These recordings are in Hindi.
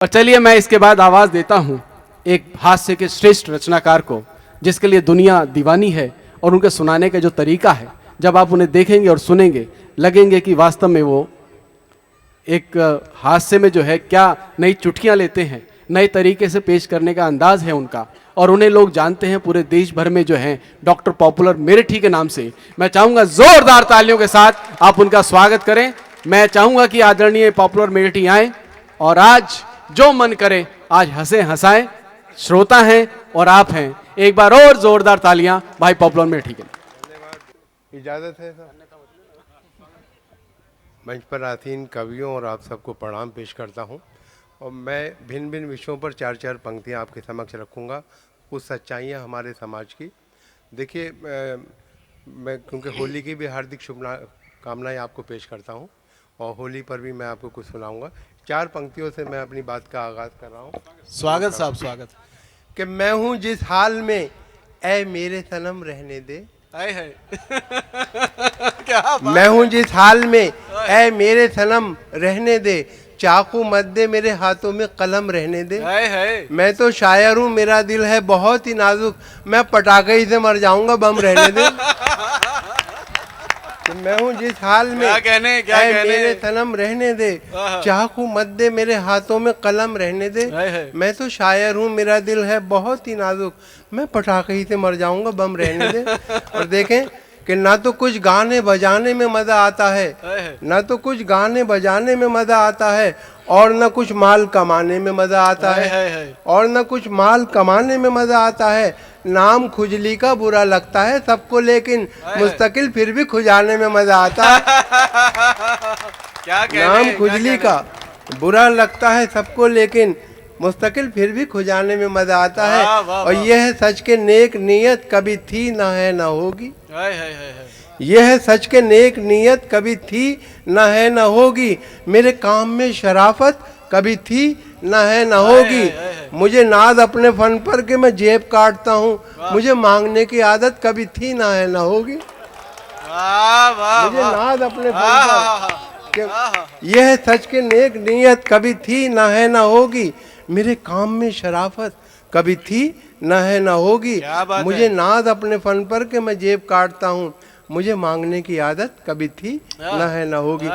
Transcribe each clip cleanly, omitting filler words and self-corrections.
और चलिए मैं इसके बाद आवाज़ देता हूँ एक हास्य के श्रेष्ठ रचनाकार को, जिसके लिए दुनिया दीवानी है और उनके सुनाने का जो तरीका है, जब आप उन्हें देखेंगे और सुनेंगे लगेंगे कि वास्तव में वो एक हास्य में जो है क्या नई चुटकियाँ लेते हैं, नए तरीके से पेश करने का अंदाज है उनका, और उन्हें लोग जानते हैं पूरे देश भर में जो है डॉक्टर पॉपुलर मेरेठी के नाम से। मैं चाहूँगा जोरदार तालियों के साथ आप उनका स्वागत करें। मैं चाहूँगा कि आदरणीय पॉपुलर मेरेठी आए और आज जो मन करे आज हंसे हंसाएं। श्रोता हैं और आप हैं, एक बार और जोरदार तालियां भाई पॉपुलर मेरेठी के लिए। इजाजत है सर। मंच पर आसीन कवियों और आप सबको प्रणाम पेश करता हूं और मैं भिन्न भिन्न विषयों पर चार चार पंक्तियां आपके समक्ष रखूंगा, कुछ सच्चाइयां हमारे समाज की। देखिए मैं क्योंकि होली की भी हार्दिक शुभकामनाएं आपको पेश करता हूं और होली पर भी मैं आपको कुछ सुनाऊंगा। चार पंक्तियों से मैं अपनी बात का आगाज कर रहा हूँ। स्वागत साहब, स्वागत। कि मैं हूँ जिस हाल में ऐ मेरे सनम रहने दे। है क्या बात। मैं हूँ जिस हाल में ऐ मेरे सनम रहने दे, चाकू मत दे मेरे हाथों में कलम रहने दे। है मैं तो शायर हूँ मेरा दिल है बहुत ही नाजुक, मैं पटाखे ही से मर जाऊंगा बम रहने दे। मैं हूँ जिस हाल में क्या मेरे सनम रहने दे, चाकू मत दे मेरे हाथों में कलम रहने दे। मैं तो शायर हूँ मेरा दिल है बहुत ही नाजुक, मैं पटाखे ही से मर जाऊंगा बम रहने दे। और देखें कि ना तो कुछ गाने बजाने में मजा आता है, ना तो कुछ गाने बजाने में मजा आता है, और न कुछ माल कमाने में मजा आता है, और न कुछ माल कमाने में मजा आता है। नाम खुजली का बुरा लगता है सबको, लेकिन मुस्तकिल फिर भी खुजाने में मजा आता है। क्या नाम खुजली का बुरा लगता है सबको, लेकिन मुस्तकिल फिर भी खुजाने में मजा आता है। और यह है सच के नेक नीयत कभी थी ना है ना होगी। यह है सच के नेक नीयत कभी थी न है न होगी, मेरे काम में शराफत कभी थी न है न होगी। मुझे नाज अपने फन पर कि मैं जेब काटता हूँ, मुझे मांगने की आदत कभी थी न है न होगी। मुझे नाज अपने फन पर, यह है सच के नेक नीयत कभी थी न है न होगी, मेरे काम में शराफत कभी थी न है न होगी। मुझे नाज अपने फन पर कि मैं जेब काटता हूँ, मुझे मांगने की आदत कभी थी न है न होगी।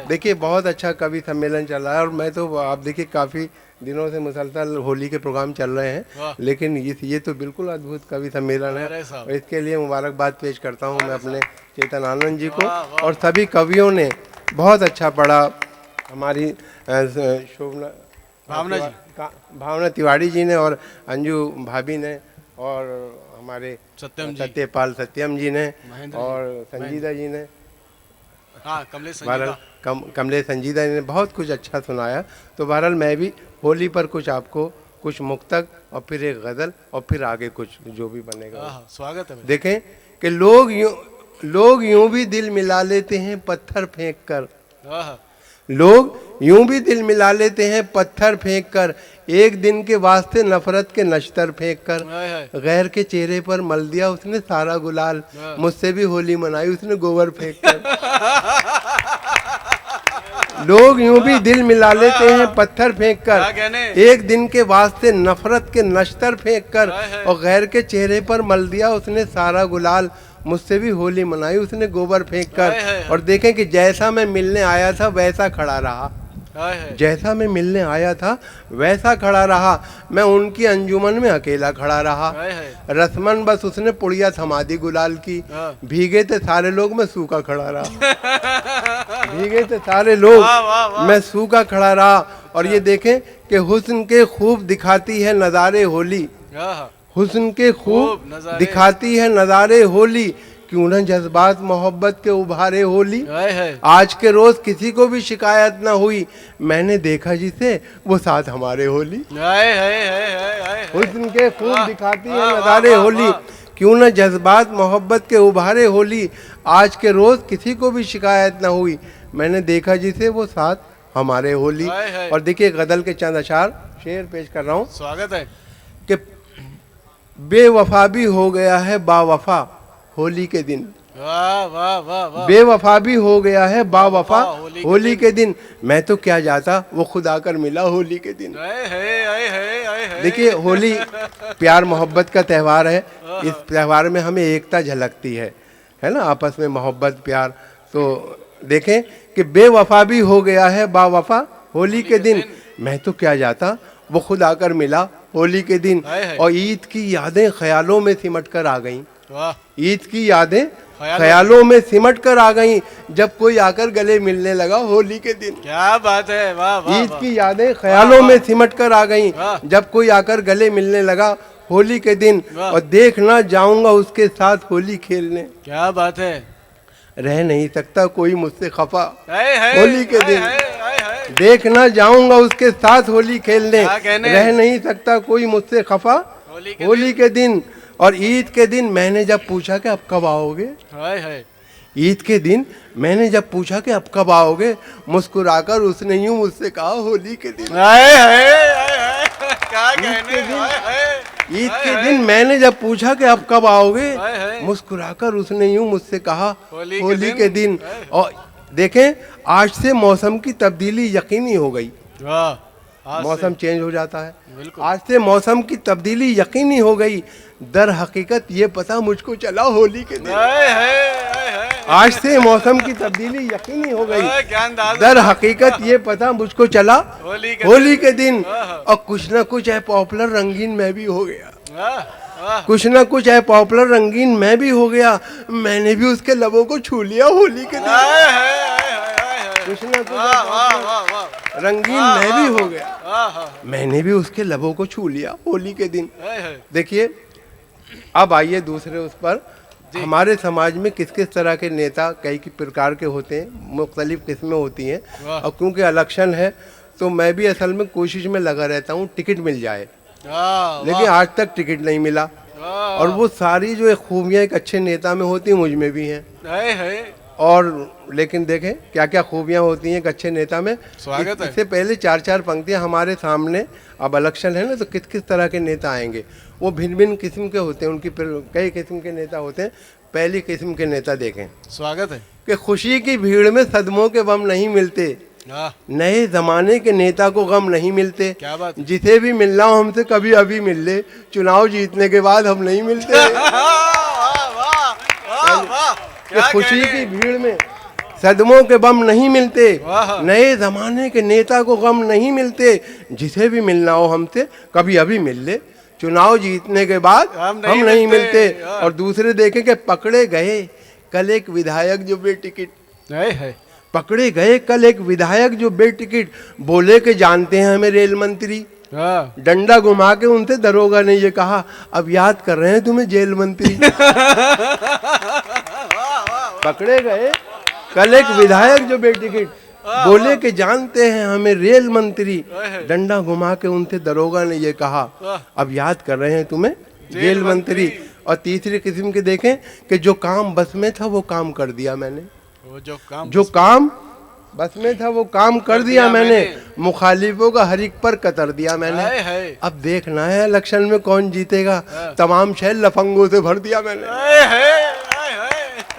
देखिए बहुत अच्छा कवि सम्मेलन चल रहा है और मैं तो आप देखिए काफ़ी दिनों से मुसलसल होली के प्रोग्राम चल रहे हैं, लेकिन ये तो बिल्कुल अद्भुत कवि सम्मेलन है और इसके लिए मुबारकबाद पेश करता हूँ मैं अपने चेतन आनंद जी को। और सभी कवियों ने बहुत अच्छा पढ़ा, हमारी भावना तिवारी जी ने और अंजू भाभी ने और हमारे सत्यपाल सत्यम जी ने और संजीदा जी ने, कमलेश संजीदा जी ने बहुत कुछ अच्छा सुनाया। तो बहरहाल मैं भी होली पर कुछ आपको कुछ मुक्तक और फिर एक गज़ल और फिर आगे कुछ जो भी बनेगा। स्वागत है। देखें कि लोग यूं भी दिल मिला लेते हैं पत्थर फेंक कर, लोग यूं भी दिल मिला लेते हैं पत्थर फेंक कर, एक दिन के वास्ते नफरत के नश्तर फेंक कर, गैर के चेहरे पर मल दिया उसने सारा गुलाल, मुझसे भी होली मनाई उसने गोबर फेंक कर। लोग यूं भी दिल मिला लेते हैं पत्थर फेंक कर, एक दिन के वास्ते नफरत के नश्तर फेंक कर, और गैर के चेहरे पर मल दिया उसने सारा गुलाल, मुझसे भी होली मनाई उसने गोबर फेंक कर। और देखें कि जैसा मैं मिलने आया था वैसा खड़ा रहा, जैसा मैं मिलने आया था वैसा खड़ा रहा, मैं उनकी अंजुमन में अकेला खड़ा रहा। रस्मन बस उसने पुड़िया थमा दी गुलाल की, भीगे थे सारे लोग मैं सूखा खड़ा रहा। भीगे थे सारे लोग मैं सूखा खड़ा रहा। और ये देखें कि हुस्न के खूब दिखाती है नज़ारे होली, हुस्न के खूब दिखाती है नज़ारे होली, क्यों न जज्बात मोहब्बत के उभारे होली। आज के रोज किसी को भी शिकायत न हुई, मैंने देखा जिसे वो साथ हमारे होली। हुस्न के खूब दिखाती है नज़ारे होली, क्यों न जज्बात मोहब्बत के उभारे होली, आज के रोज किसी को भी शिकायत न हुई, मैंने देखा जिसे वो साथ हमारे होली। और देखिए गज़ल के चंद अशार शेर पेश कर रहा हूँ। स्वागत है। कि बेवफा भी हो गया है बावफा होली के दिन, वाह वाह वाह वाह। बेवफा भी हो गया है बावफा होली के होली के दिन, मैं तो क्या जाता वो खुद आकर मिला होली के दिन। आए है, आए है, आए है। देखिए होली प्यार मोहब्बत का त्यौहार है। इस त्यौहार में हमें एकता झलकती है ना, आपस में मोहब्बत प्यार। तो देखें कि बेवफा भी हो गया है बावफा होली के दिन, मैं तो क्या जाता वो खुद आकर मिला होली के दिन। और ईद की यादें ख्यालों में सिमट कर आ गईं, वाह। ईद की यादें ख्यालों में सिमट कर आ गईं, जब कोई आकर गले मिलने लगा होली के दिन। क्या बात है, वाह वाह। ईद की यादें ख्यालों में सिमट कर आ गईं, जब कोई आकर गले मिलने लगा होली के दिन। और देखना जाऊंगा उसके साथ होली खेलने, क्या बात है। रह नहीं सकता कोई मुझसे खफा है, होली के दिन। है। देखना जाऊंगा उसके साथ होली खेलने, क्या कहने? रह नहीं सकता कोई मुझसे खफा होली के दिन। और ईद के दिन मैंने जब पूछा कि अब कब आओगे, है। ईद के दिन मैंने जब पूछा कि अब कब आओगे, मुस्कुराकर उसने यूं मुझसे कहा होली के दिन। क्या कहने। ईद के दिन मैंने जब पूछा कि अब कब आओगे, मुस्कुराकर उसने यूं मुझसे कहा होली के दिन। और देखें आज से मौसम की तब्दीली यकीनी हो गई, मौसम चेंज हो जाता है। आज से मौसम की तब्दीली यकीनी हो गई, दर हकीकत ये पता मुझको चला होली के दिन। आज से मौसम की तब्दीली यकीनी हो गई, दर हकीकत ये पता मुझको चला होली के दिन। और कुछ ना कुछ है पॉपुलर रंगीन मैं भी हो गया, कुछ ना कुछ है पॉपुलर रंगीन मैं भी हो गया, मैंने भी उसके लबों को छू लिया होली के दिन। कुछ ना कुछ रंगीन मैं भी हो गया, मैंने भी उसके लबों को छू लिया होली के दिन। देखिए अब आइए दूसरे उस पर, हमारे समाज में किस किस तरह के नेता कई प्रकार के होते हैं, मुख्तलिफ किस्में होती हैं। और क्योंकि इलेक्शन है तो मैं भी असल में कोशिश में लगा रहता हूँ टिकट मिल जाए, लेकिन आज तक टिकट नहीं मिला। और वो सारी जो खूबियाँ एक अच्छे नेता में होती हैं मुझ में भी हैं। और लेकिन देखें क्या क्या खूबियाँ होती हैं एक अच्छे नेता में। स्वागत है। इससे पहले चार चार पंक्तियाँ हमारे सामने, अब इलेक्शन है ना तो किस किस तरह के नेता आएंगे, वो भिन्न भिन्न किस्म के होते हैं, उनकी कई किस्म के नेता होते हैं। पहली किस्म के नेता देखें, स्वागत है। कि खुशी की भीड़ में सदमों के बम नहीं मिलते, नए जमाने के नेता को गम नहीं मिलते। क्या बात। जिसे भी मिलना हो हमसे कभी अभी मिल ले, चुनाव जीतने के बाद हम नहीं मिलते। कि खुशी की भीड़ में सदमों के बम नहीं मिलते, नए जमाने के नेता को गम नहीं मिलते, जिसे भी मिलना हो हमसे कभी अभी मिल ले, चुनाव जीतने के बाद हम नहीं मिलते। और दूसरे देखें कि पकड़े गए कल एक विधायक जो बेटिकट, पकड़े गए कल एक विधायक जो बेटिकट, बोले कि जानते हैं हमें रेल मंत्री, डंडा घुमा के उनसे दरोगा ने ये कहा अब याद कर रहे हैं तुम्हें जेल मंत्री। पकड़े गए कल एक विधायक जो बेटिकट, बोले कि जानते हैं हमें रेल मंत्री, डंडा घुमा के उनसे दरोगा ने ये कहा अब याद कर रहे हैं तुम्हें जेल मंत्री। और तीसरी किस्म के देखें कि जो काम बस में था वो काम कर दिया मैंने, जो काम बस में था वो काम कर दिया मैंने, मुखालिफों का हर एक पर कतर दिया मैंने। अब देखना है इलेक्शन में कौन जीतेगा, तमाम शहर लफंगों से भर दिया मैंने।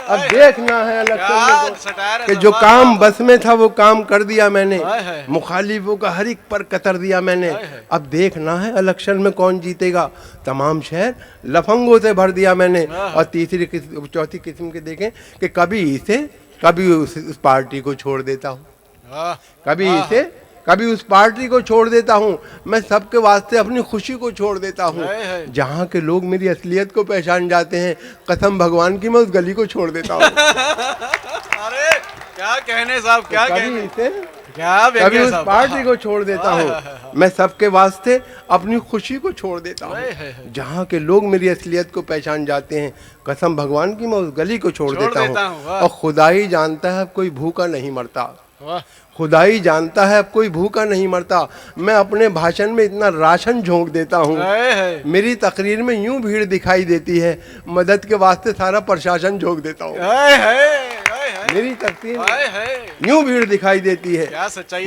अब देखना है इलेक्शन कि जो काम बस में था वो काम कर दिया मैंने, मुखालिफों का हर एक पर कतर दिया मैंने। अब देखना है इलेक्शन में कौन जीतेगा, तमाम शहर लफंगों से भर दिया मैंने। और तीसरी चौथी किस्म के देखें कि कभी इसे कभी उस पार्टी को छोड़ देता हूँ, कभी इसे कभी उस पार्टी को छोड़ देता हूँ, मैं सबके वास्ते अपनी खुशी को छोड़ देता हूँ। जहाँ के लोग मेरी असलियत को पहचान जाते हैं, कसम भगवान की मैं उस गली को छोड़ देता हूँ। अरे क्या कहने साहब, क्या कभी इसे कभी उस पार्टी को छोड़ देता हूँ, मैं सबके वास्ते अपनी खुशी को छोड़ देता हूँ। जहाँ के लोग मेरी असलियत को पहचान जाते हैं, कसम भगवान की मैं उस गली को छोड़ देता हूँ। और खुदा ही जानता है अब कोई भूखा नहीं मरता, खुदा ही जानता है अब कोई भूखा नहीं मरता। मैं अपने भाषण में इतना राशन झोंक देता हूँ, मेरी तकरीर में यूं भीड़ दिखाई देती है, मदद के वास्ते सारा प्रशासन झोंक देता हूँ। मेरी तकरीर यूं भीड़ दिखाई देती है,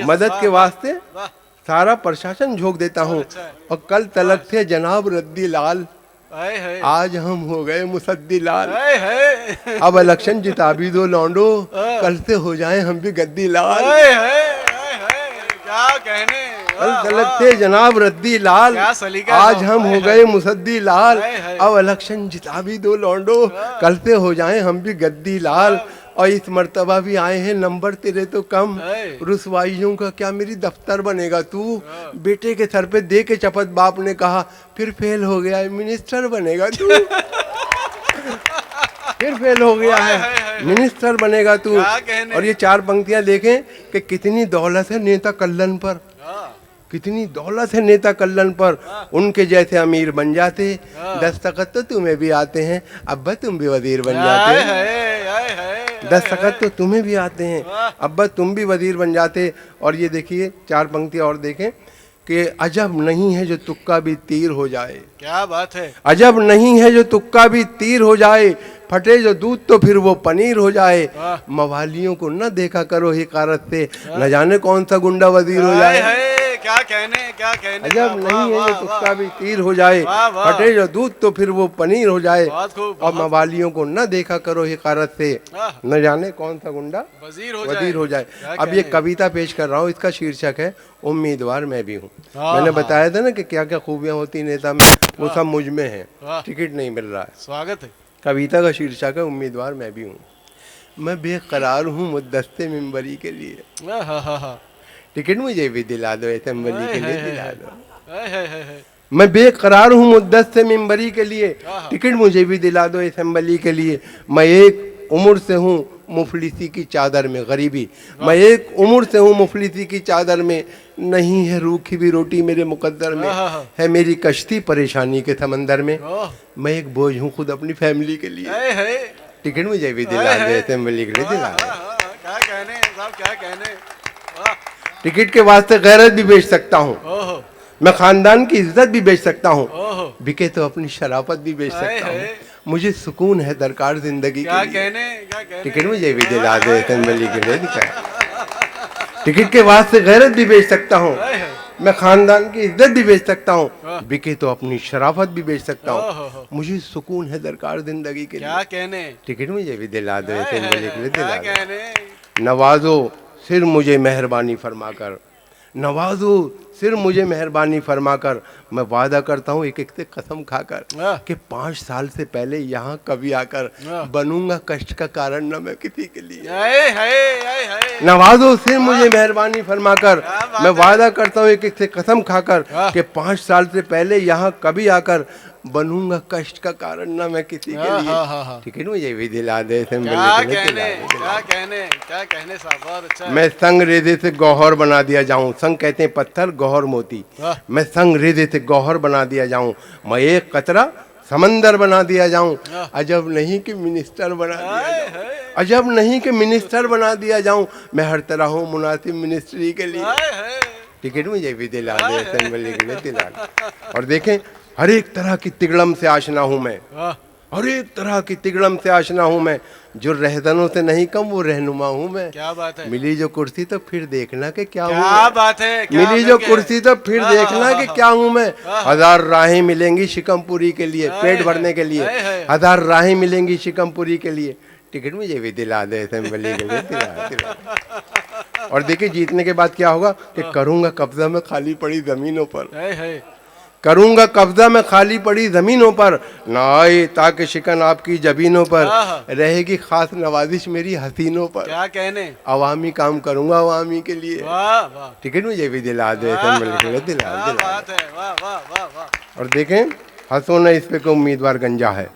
मदद के वास्ते सारा प्रशासन झोंक देता हूँ। और कल तलक थे जनाब रद्दी लाल, हाय हाय आज हम हो गए मुसद्दी लाल। हाय हाय अब इलेक्शन जिता भी दो लौंडो, कल से हो जाए हम भी गद्दी लाल। हाय हाय हाय हाय क्या कहने कल वाह, तलक वाह। थे जनाब रद्दी लाल, क्या सलीका आज है। हम हाय, हो हाय। गए मुसद्दी लाल। हाय, हाय। अब इलेक्शन जिता भी दो लौंडो, कल से हो जाए हम भी गद्दी लाल। और इस मर्तबा भी आए हैं नंबर तेरे तो कम, हाय। रुसवाइयों का क्या मेरी दफ्तर बनेगा तू। बेटे के सर पे दे के चपत बाप ने कहा, फिर फेल हो गया है मिनिस्टर बनेगा तू। फिर फेल हो गया हाय, है हाय, हाय। मिनिस्टर बनेगा तू। क्या कहने। और ये चार पंक्तियां देखें कि कितनी दौलत है नेता कल्लन पर, हाँ, कितनी दौलत है नेता कल्लन पर। उनके जैसे अमीर बन जाते, दस्तखत तो तुम्हें भी आते हैं, अब्बा तुम भी वजीर बन जाते। हाय हाय हाय हाय दस्तखत तो तुम्हें भी आते हैं, अब्बा तुम भी वजीर बन जाते। और ये देखिए चार पंक्तियां और देखें कि अजब नहीं है जो तुक्का भी तीर हो जाए, क्या बात है। अजब नहीं है जो तुक्का भी तीर हो जाए, फटे जो दूध तो फिर वो पनीर हो जाए। वाह। मवालियों को न देखा करो हिकारत से, न जाने कौन सा गुंडा वजीर हो हाय जाए। हाय क्या कहने क्या कहने। अजब वाह, नहीं है वाह, जो वाह, तुक्का भी तीर हो जाए, वाह, वाह। फटे जो दूध तो फिर वो पनीर हो जाए। बहुत खूब, और बहुत मवालियों को न देखा करो हिकारत से, वाह। न जाने कौन सा गुंडा वजीर हो वजीर हो जाए। क्या अब ये कहने। कविता पेश कर रहा हूँ, इसका शीर्षक है उम्मीदवार मैं भी हूँ। हाँ, मैंने हाँ। बताया था ना कि क्या क्या खूबियां होती नेता में, वो सब मुझ में है। वाह। टिकट नहीं मिल रहा है। स्वागत है। कविता का शीर्षक है उम्मीदवार मैं भी हूँ। मैं बेकरार हूँ मुद्दस्ते मिंबरी के लिए, हाँ हाँ हाँ हाँ टिकट मुझे भी दिला दो असेंबली के लिए, दिला दो। हाय हाय हाय हाय मैं बेकरार हूँ मुद्दत से मिंबरी के लिए, हाँ। टिकट मुझे भी दिला दो असेंबली के लिए। मैं एक उम्र से हूँ मुफलिसी की चादर में गरीबी, मैं एक उम्र से हूँ मुफलिसी की चादर में, नहीं है रूखी भी रोटी मेरे मुकद्दर में, हाँ। है मेरी कश्ती परेशानी के समंदर में। ओह, मैं एक बोझ हूँ खुद अपनी फैमिली के लिए, हाय हाय टिकट मुझे भी दिला दे असेंबली के लिए, दिला दे। क्या कहने साहब क्या कहने। वाह, टिकट के वास्ते गैरत भी बेच सकता हूँ, ओहो मैं खानदान की इज्जत भी बेच सकता हूँ, ओहो बिके तो अपनी शराफत भी बेच हाय, सकता हूँ। हाय। मुझे सुकून है दरकार जिंदगी क्या के लिए, कहने क्या कहने। टिकट मुझे भी दिला दे असेंबली के लिए, दिखाए। टिकट के वास्ते गैरत भी बेच सकता हूँ, हाय हाय मैं खानदान की इज्जत भी बेच सकता वाह। हूँ, बिके तो अपनी शराफत भी बेच सकता ओहो, हूँ। मुझे सुकून है दरकार जिंदगी के क्या लिए, कहने। टिकट मुझे भी दिला दे हाय, असेंबली के लिए, क्या दिला दे। कहने। नवाजो सिर मुझे मेहरबानी फरमाकर, नवाजो सिर मुझे मेहरबानी फरमाकर, मैं वादा करता हूँ एक एक से कसम खाकर वाह। कि 5 साल से पहले यहाँ कभी आकर वाह। बनूंगा कष्ट का कारण न मैं किसी के लिए। हाय हाय हाय हाय नवाजो सिर मुझे मेहरबानी फरमाकर, क्या बात मैं है। वादा करता हूँ एक एक से कसम खाकर वाह। कि 5 साल से पहले यहाँ कभी आकर बनूंगा कष्ट का कारण न मैं किसी के हाँ, लिए। हाँ, हाँ, हाँ। टिकट मुझे भी दिला दे असेंबली क्या के लिए, कहने दिला दे। क्या कहने क्या कहने साहब बहुत अच्छा है। मैं संग रेजे से गौहर बना दिया जाऊं, संग कहते हैं पत्थर, गौहर मोती। वाह। मैं संग रेजे से गौहर बना दिया जाऊं, मैं एक कतरा समंदर बना दिया जाऊं, वाह। अजब नहीं कि मिनिस्टर बना दिया हाय जाऊं, हाय अजब नहीं कि मिनिस्टर बना दिया जाऊं, मैं हर तरह हूं मुनासिब मिनिस्ट्री के लिए। हाय हाय टिकट मुझे भी दिला दे असेंबली के लिए, दिला दे। और देखें हर एक तरह की तिगड़म से आशना हूं मैं, वाह हर एक तरह की तिगड़म से आशना हूं मैं, जो रहजनों से नहीं कम वो रहनुमा हूं मैं। क्या बात है। मिली जो कुर्सी तो फिर देखना कि क्या हूँ क्या मैं। बात है। क्या मिली जो करके। कुर्सी तो फिर हाँ, देखना हाँ, कि हाँ, क्या हूँ मैं। हाँ। 1000 राहें मिलेंगी शिकमपुरी के लिए, हाय, पेट भरने के लिए, हाय, हाय। 1000 राहें मिलेंगी शिकमपुरी के लिए, टिकट मुझे भी दिला दे असेंबली के लिए, दिला। और देखिए जीतने के बाद क्या होगा कि करूंगा कब्जा में खाली पड़ी जमीनों पर, हाय हाय करूंगा कब्जा में खाली पड़ी जमीनों पर, ना आए ताकि शिकन आपकी जबीनों पर, हाँ। रहेगी खास नवाजिश मेरी हसीनों पर, क्या कहने। अवामी काम करूंगा अवामी के लिए, वाह वाह टिकट मुझे भी दिला दे असेंबली के लिए, दिला क्या दिला। बात है। वाह वाह वाह वाह। और देखें हंसो ना इस पे को उम्मीदवार गंजा है,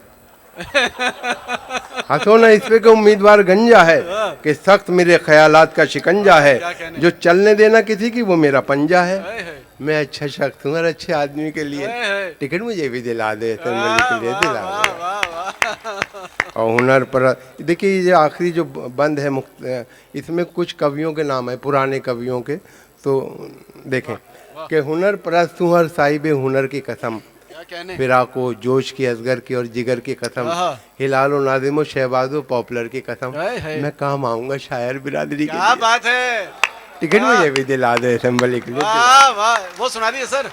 हंसो ना इस पे को उम्मीदवार गंजा है, कि सख्त मेरे ख्यालात का शिकंजा है, क्या कहने। जो चलने देना किसी की वो मेरा पंजा है। हाय हाय मैं अच्छा शख्स हूँ और अच्छे आदमी के लिए, हाय हाय। टिकट मुझे भी दिला दे असेंबली के लिए, दिला वाह दे। वाह वाह। और हुनर पर देखिए ये आखिरी जो बंद है इसमें कुछ कवियों के नाम है, पुराने कवियों के, तो देखें कि हुनर परस्त हूँ और साहिब हुनर की कसम, क्या कहने। फिराको जोश की असगर की और जिगर की कसम, हाँ। हिलालो नाजिमो शहबाजो पॉपुलर की कसम, हाय हाय। मैं काम आऊंगा शायर बिरादरी के क्या लिए, बात है। टिकट मुझे भी दिला दे असेंबली के लिए, दिला। वाह वाह। वो सुना दिए सर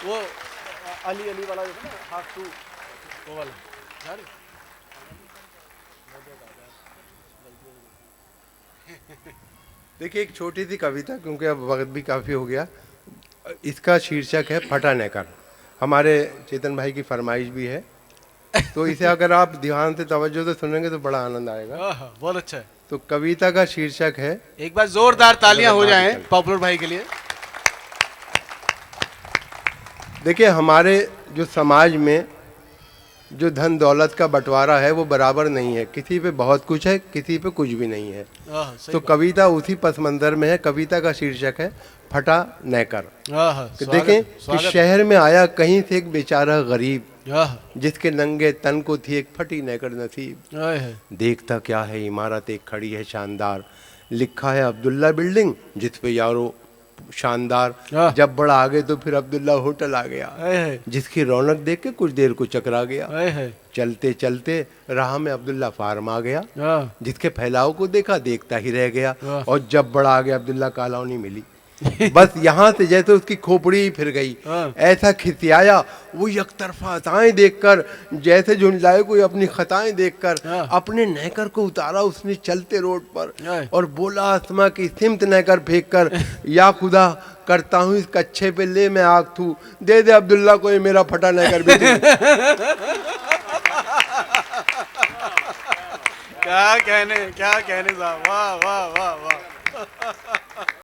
वो अली अली वाला जो है ना, हाफ टू वो वाला जा रही? देखिए एक छोटी सी कविता, क्योंकि अब वक्त भी काफ़ी हो गया। इसका शीर्षक है फटा नेकर। हमारे चेतन भाई की फरमाइश भी है, तो इसे अगर आप ध्यान से तवज्जो से सुनेंगे तो बड़ा आनंद आएगा। बहुत अच्छा है। तो कविता का शीर्षक है, एक बार जोरदार तालियां हो जाएं पॉपुलर भाई के लिए। देखिए हमारे जो समाज में जो धन दौलत का बंटवारा है वो बराबर नहीं है। किसी पे बहुत कुछ है, किसी पे कुछ भी नहीं है। तो कविता उसी पस मंजर में है। कविता का शीर्षक है फटा नेकर। कि देखें कि शहर में आया कहीं से एक बेचारा गरीब, जिसके नंगे तन को थी एक फटी नेकर नसीब। देखता क्या है इमारत एक खड़ी है शानदार, लिखा है अब्दुल्ला बिल्डिंग जिस पे यारो शानदार। जब बड़ा आ गए तो फिर अब्दुल्ला होटल आ गया, जिसकी रौनक देख के कुछ देर को चकरा गया। चलते चलते राह में अब्दुल्ला फार्म आ गया, जिसके फैलाव को देखा देखता ही रह गया। और जब बड़ा आ गया अब्दुल्ला कॉलोनी मिली, बस यहाँ से जैसे उसकी खोपड़ी ही फिर गई। ऐसा खिसियाया वो यकतरफा खताएं देखकर, जैसे झुंझलाए कोई अपनी खताएं देखकर। अपने नेकर को उतारा उसने चलते रोड पर और बोला आसमा की सिमत नेकर फेंक कर, या खुदा करता हूँ इस कच्छे पे ले मैं आग थू, दे दे अब्दुल्ला को ये मेरा फटा नेकर भी। क्या कहने साहब, वाह वाह वाह वाह।